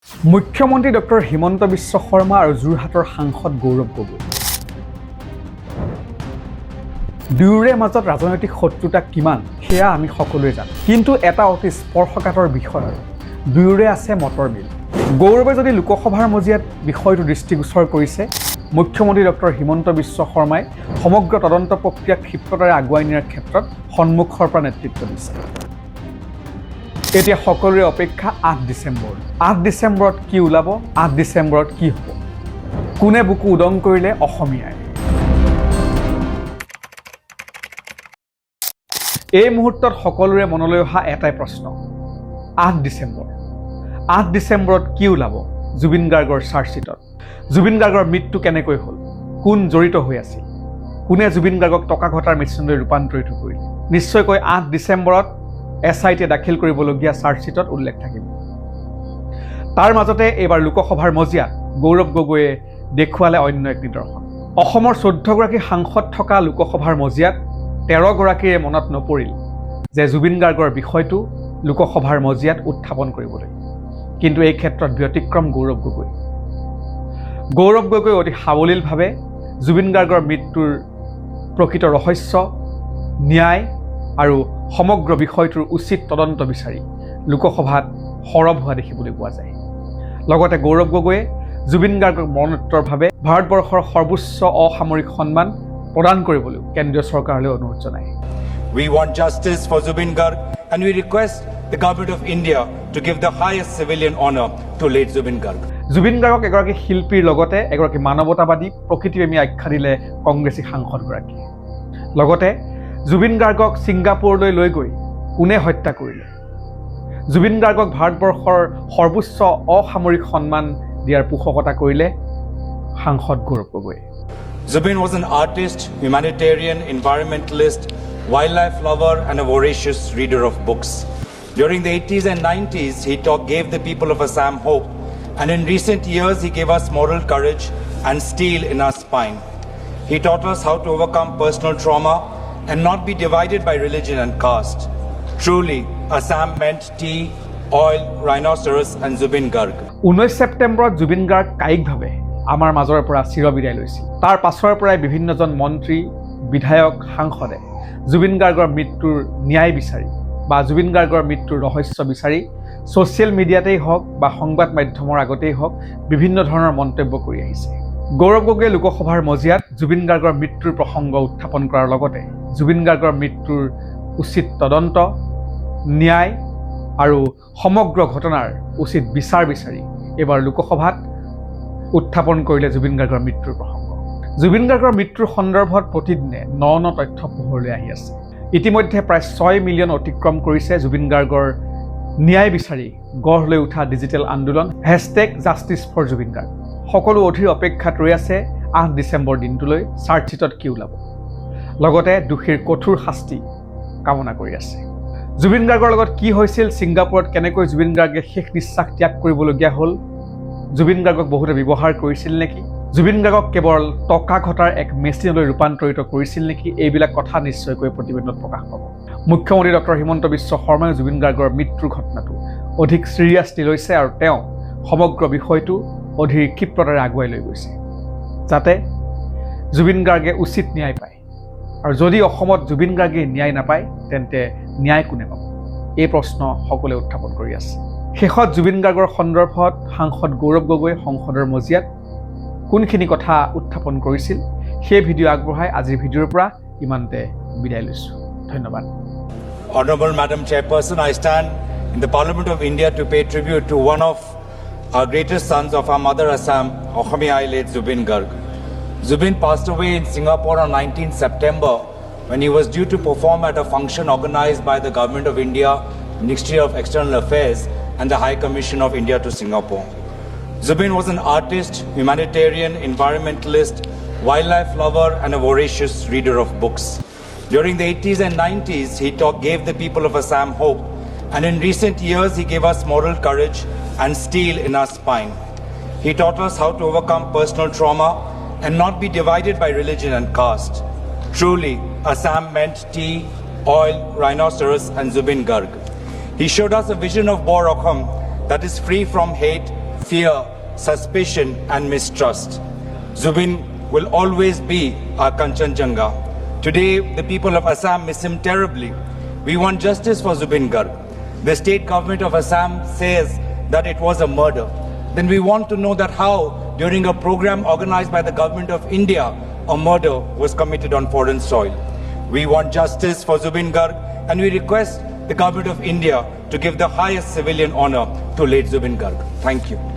মুখ্যমন্ত্ৰী ডক্টৰ হিমন্ত বিশ্ব শৰ্মা আৰু যোৰহাটৰ সাংসদ গৌৰৱ গগৈ দুয়োৰে মাজত ৰাজনৈতিক শত্ৰুতা কিমান সেয়া আমি সকলোৱে জানো, কিন্তু এটা অতি স্পৰ্শকাতৰ বিষয় দুয়োৰে আছে মতৰ মিল। গৌৰৱে যদি লোকসভাৰ মজিয়াত বিষয়টো দৃষ্টিগোচৰ কৰিছে, মুখ্যমন্ত্ৰী ডক্টৰ হিমন্ত বিশ্ব শৰ্মাই সমগ্ৰ তদন্ত প্ৰক্ৰিয়াক ক্ষিপ্ৰতাৰে আগুৱাই নিয়াৰ ক্ষেত্ৰত সন্মুখৰ পৰা নেতৃত্ব দিছে। এতিয়া সকলোৰে অপেক্ষা ৮ ডিচেম্বৰ। ৮ ডিচেম্বৰত কি ওলাব, ৮ ডিচেম্বৰত কি হ'ব, কোনে বুকু উদং কৰিলে অসমীয়াই। এই মুহূৰ্তত সকলোৰে মনলৈ অহা এটাই প্ৰশ্ন, ৮ ডিচেম্বৰ। ৮ ডিচেম্বৰত কি ওলাব জুবিন গাৰ্গৰ চাৰ্জশ্বিটত। জুবিন গাৰ্গৰ মৃত্যু কেনেকৈ হ'ল, কোন জড়িত হৈ আছিল, কোনে জুবিন গাৰ্গক টকা ঘটাৰ মেচিনলৈ ৰূপান্তৰিত কৰিলে। নিশ্চয়কৈ ৮ ডিচেম্বৰত SIT দাখিল কৰিবলগীয়া চাৰ্জশ্বিটত উল্লেখ থাকিব। তাৰ মাজতে এইবাৰ লোকসভাৰ মজিয়াত গৌৰৱ গগৈয়ে দেখুৱালে অন্য এক নিদৰ্শন। অসমৰ 14গৰাকী সাংসদ থকা লোকসভাৰ মজিয়াত 13গৰাকীৰে মনত নপৰিল যে জুবিন গাৰ্গৰ বিষয়টো লোকসভাৰ মজিয়াত উত্থাপন কৰিবলৈ, কিন্তু এই ক্ষেত্ৰত ব্যতিক্ৰম গৌৰৱ গগৈ। গৌৰৱ গগৈ অতি সাৱলীলভাৱে জুবিন গাৰ্গৰ মৃত্যুৰ প্ৰকৃত ৰহস্য, ন্যায় আৰু সমগ্ৰ বিষয়টোৰ উচিত তদন্ত বিচাৰি লোকসভাত সৰব হোৱা দেখিবলৈ পোৱা যায়। লগতে গৌৰৱ গগৈয়ে জুবিন গাৰ্গক মৰণোত্তৰভাৱে ভাৰতবৰ্ষৰ সৰ্বোচ্চ অসামৰিক সন্মান প্ৰদান কৰিবলৈ কেন্দ্ৰীয় চৰকাৰলৈ অনুৰোধ জনায়। We want justice for Zubin Garg and we request the government of India to give the highest civilian honor to late Zubin Garg. Zubeen গাৰ্গক এগৰাকী শিল্পীৰ লগতে এগৰাকী মানৱতাবাদী প্ৰকৃতিপ্ৰেমী আখ্যা দিলে কংগ্ৰেছী সাংসদগৰাকীয়ে। লগতে জুবিন গাৰ্গক ছিংগাপুৰলৈ লৈ গৈ কোনে হত্যা কৰিলে, জুবিন গাৰ্গক ভাৰতবৰ্ষৰ সৰ্বোচ্চ অসামৰিক সন্মান দিয়াৰ পোষকতা কৰিলে সাংসদ গৌৰৱ গগৈয়ে। Zubin was an artist, humanitarian, environmentalist, wildlife lover and a voracious reader of books. During the 80s and 90s, he gave the people of Assam hope, and in recent years he gave us moral courage and steel in our spine. He taught us how to overcome personal trauma and not be divided by religion and caste. Truly, Assam meant tea, oil, rhinoceros and Zubin Garg. 19 ছেপ্টেম্বৰত জুবিন গাৰ্গ কায়িকভাৱে আমাৰ মাজৰ পৰা চিৰবিদায় লৈছিল। তাৰ পাছৰ পৰাই বিভিন্নজন মন্ত্ৰী, বিধায়ক, সাংসদে জুবিন গাৰ্গৰ মৃত্যুৰ ন্যায় বিচাৰি বা জুবিন গাৰ্গৰ মৃত্যুৰ ৰহস্য বিচাৰি ছ'চিয়েল মিডিয়াতেই হওক বা সংবাদ মাধ্যমৰ আগতেই হওক বিভিন্ন ধৰণৰ মন্তব্য কৰি আহিছে। গৌৰৱ গগৈয়ে লোকসভাৰ মজিয়াত জুবিন গাৰ্গৰ মৃত্যুৰ প্ৰসংগ উত্থাপন কৰাৰ লগতে জুবিন গাৰ্গৰ মৃত্যুৰ উচিত তদন্ত, ন্যায় আৰু সমগ্ৰ ঘটনাৰ উচিত বিচাৰ বিচাৰি এইবাৰ লোকসভাত উত্থাপন কৰিলে জুবিন গাৰ্গৰ মৃত্যুৰ প্ৰসংগ। জুবিন গাৰ্গৰ মৃত্যুৰ সন্দৰ্ভত প্ৰতিদিনে ন তথ্য পোহৰলৈ আহি আছে। ইতিমধ্যে প্ৰায় 6 মিলিয়ন অতিক্ৰম কৰিছে জুবিন গাৰ্গৰ ন্যায় বিচাৰি গঢ় লৈ উঠা ডিজিটেল আন্দোলন #জাষ্টিছ ফৰ জুবিন গাৰ্গ। সকলো অধীৰ অপেক্ষাত ৰৈ আছে ৮ ডিচেম্বৰ দিনটোলৈ চাৰ্জশ্বিটত কি ওলাব, লগতে দোষীৰ কঠোৰ শাস্তি কামনা কৰি আছে। জুবিন গাৰ্গৰ লগত কি হৈছিল, ছিংগাপুৰত কেনেকৈ জুবিন গাৰ্গে শেষ নিশ্বাস ত্যাগ কৰিবলগীয়া হ'ল, জুবিন গাৰ্গক বহুতে ব্যৱহাৰ কৰিছিল নেকি, জুবিন গাৰ্গক কেৱল টকা ঘটাৰ এক মেচিনলৈ ৰূপান্তৰিত কৰিছিল নেকি, এইবিলাক কথা নিশ্চয়কৈ প্ৰতিবেদনত প্ৰকাশ পাব। মুখ্যমন্ত্ৰী ডক্টৰ হিমন্ত বিশ্ব শৰ্মাই জুবিন গাৰ্গৰ মৃত্যুৰ ঘটনাটো অধিক চিৰিয়াছলি লৈছে আৰু তেওঁ সমগ্ৰ বিষয়টো অধীৰ ক্ষিপ্ৰতাৰে আগুৱাই লৈ গৈছে, যাতে জুবিন গাৰ্গে উচিত ন্যায় পায়। আৰু যদি অসমত জুবিন গাৰ্গে ন্যায় নাপায় তেন্তে ন্যায় কোনে পাব, এই প্ৰশ্ন সকলোৱে উত্থাপন কৰি আছে। শেষত জুবিন গাৰ্গৰ সন্দৰ্ভত সাংসদ গৌৰৱ গগৈ সংসদৰ মজিয়াত কোনখিনি কথা উত্থাপন কৰিছিল সেই ভিডিঅ' আগবঢ়াই আজিৰ ভিডিঅ'ৰ পৰা ইমানতে বিদায় লৈছোঁ। ধন্যবাদ। Honorable Madam Chairperson, I stand in the Parliament of India to pay tribute to one of our greatest sons of our mother Assam, Ohamiai late Zubin Garg. Zubin passed away in Singapore on 19 September when he was due to perform at a function organized by the Government of India, Ministry of External Affairs and the High Commission of India to Singapore. Zubin was an artist, humanitarian, environmentalist, wildlife lover and a voracious reader of books. During the 80s and 90s, he gave the people of Assam hope, and in recent years he gave us moral courage and steel in our spine. He taught us how to overcome personal trauma and not be divided by religion and caste. Truly, Assam meant tea, oil, rhinoceros and Zubin Garg. He showed us a vision of Bor Okham that is free from hate, fear, suspicion, and mistrust. Zubin will always be our Kanchanjunga. Today, the people of Assam miss him terribly. We want justice for Zubin Garg. The state government of Assam says that it was a murder. Then we want to know that how, during a program organized by the government of India, a murder was committed on foreign soil. We want justice for Zubin Garg, and we request the government of India to give the highest civilian honor to late Zubin Garg. Thank you.